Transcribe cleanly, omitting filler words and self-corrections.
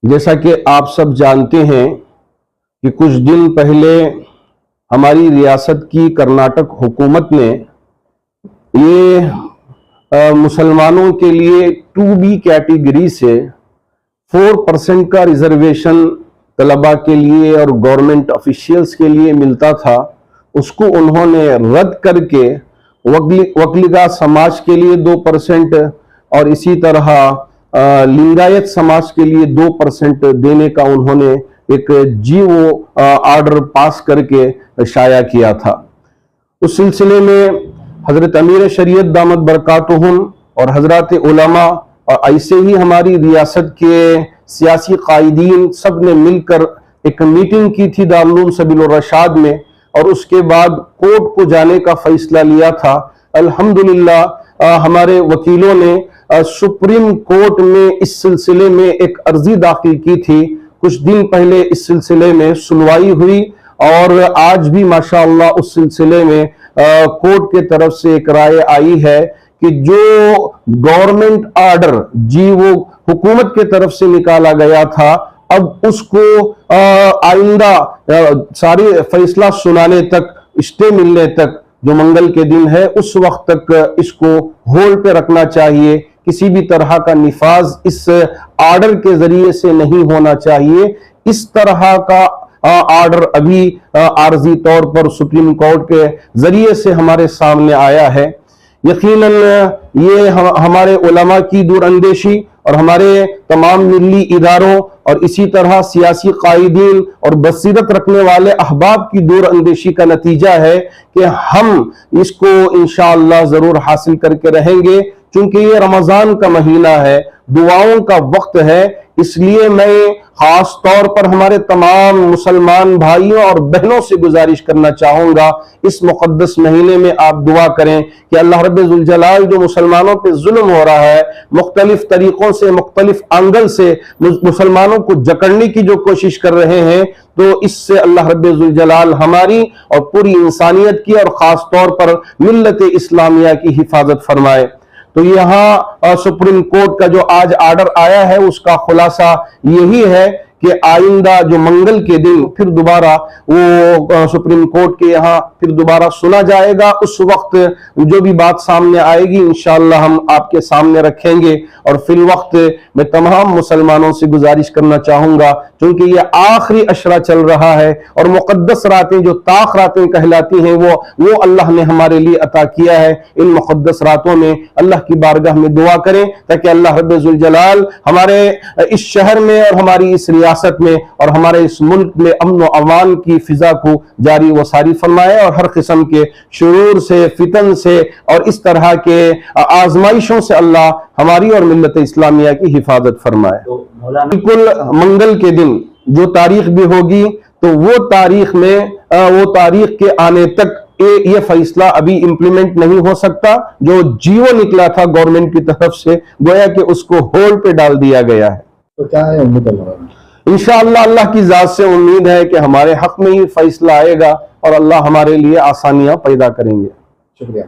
जैसा कि आप सब जानते हैं कि कुछ दिन पहले हमारी रियासत की कर्नाटक हुकूमत ने ये मुसलमानों के लिए 2B कैटेगरी से 4% का रिजर्वेशन तलबा के लिए और गवर्नमेंट ऑफिशियल्स के लिए मिलता था, उसको उन्होंने रद्द करके वकलिगा समाज के लिए 2% और इसी तरह लिंगायत समाज के लिए 2% देने का उन्होंने एक जीवो आर्डर पास करके शाया किया था। उस सिलसिले में हजरत अमीर शरीयत दामत बरकातुहुम और हजरत उलमा और ऐसे ही हमारी रियासत के सियासी कायदीन सब ने मिलकर एक मीटिंग की थी दारुल उलूम सबील रशाद में, और उसके बाद कोर्ट को जाने का फैसला लिया था। अल्हम्दुलिल्लाह हमारे वकीलों ने सुप्रीम कोर्ट में इस सिलसिले में एक अर्जी दाखिल की थी। कुछ दिन पहले इस सिलसिले में सुनवाई हुई और आज भी माशाअल्लाह उस सिलसिले में कोर्ट के तरफ से एक राय आई है कि जो गवर्नमेंट आर्डर वो हुकूमत के तरफ से निकाला गया था, अब उसको आइंदा सारी फैसला सुनाने तक, स्टे मिलने तक, जो मंगल के दिन है उस वक्त तक इसको होल्ड पे रखना चाहिए। किसी भी तरह का निफाज इस आर्डर के जरिए से नहीं होना चाहिए। इस तरह का आर्डर अभी आर्जी तौर पर सुप्रीम कोर्ट के जरिए से हमारे सामने आया है। यकीनन ये हमारे उलमा की दूरअंदेशी और हमारे तमाम मिली इदारों और इसी तरह सियासी कायदीन और बसीरत रखने वाले अहबाब की दूरअंदेशी का नतीजा है कि हम इसको इंशाअल्लाह जरूर हासिल करके रहेंगे। चूंकि ये रमजान का महीना है, दुआओं का वक्त है, इसलिए मैं खास तौर पर हमारे तमाम मुसलमान भाइयों और बहनों से गुजारिश करना चाहूंगा, इस मुकद्दस महीने में आप दुआ करें कि अल्लाह रब्बुल जलाल जो मुसलमानों पे जुल्म हो रहा है, मुख्तलिफ तरीकों से, मुख्तलिफ एंगल से मुसलमानों को जकड़ने की जो कोशिश कर रहे हैं, तो इससे अल्लाह रब्बुल जलाल हमारी और पूरी इंसानियत की और खास तौर पर मिल्लत इस्लामिया की हिफाजत फरमाए। तो यहाँ सुप्रीम कोर्ट का जो आज आर्डर आया है उसका खुलासा यही है कि आइंदा जो मंगल के दिन फिर दोबारा वो सुप्रीम कोर्ट के यहाँ फिर दोबारा सुना जाएगा। उस वक्त जो भी बात सामने आएगी इंशाअल्लाह हम आपके सामने रखेंगे। और फिल वक्त मैं तमाम मुसलमानों से गुजारिश करना चाहूंगा, क्योंकि ये आखिरी अशरा चल रहा है और मुकद्दस रातें जो ताक रातें कहलाती हैं वो अल्लाह ने हमारे लिए अता किया है। इन मुकद्दस रातों में अल्लाह की बारगाह में दुआ करें ताकि अल्लाह रब्बुल जलाल हमारे इस शहर में और हमारी इस रियासत में और हमारे इस मुल्क में अमन व अमान की फिजा को जारी व सारी फरमाए और हर किस्म के शुरूर से, फितन से और इस तरह के आजमाइशों से अल्लाह हमारी और मिल्लत इस्लामिया की हिफाजत फरमाए। बिल्कुल मंगल के दिन जो तारीख भी होगी तो वो तारीख में वो तारीख के आने तक ये फैसला अभी इंप्लीमेंट नहीं हो सकता। जो जीवो निकला था गवर्नमेंट की तरफ से, गोया कि उसको होल्ड पे डाल दिया गया है। तो क्या है उम्मीद इंशाअल्लाह अल्लाह की जात से उम्मीद है कि हमारे हक में ही फैसला आएगा और अल्लाह हमारे लिए आसानियां पैदा करेंगे। शुक्रिया।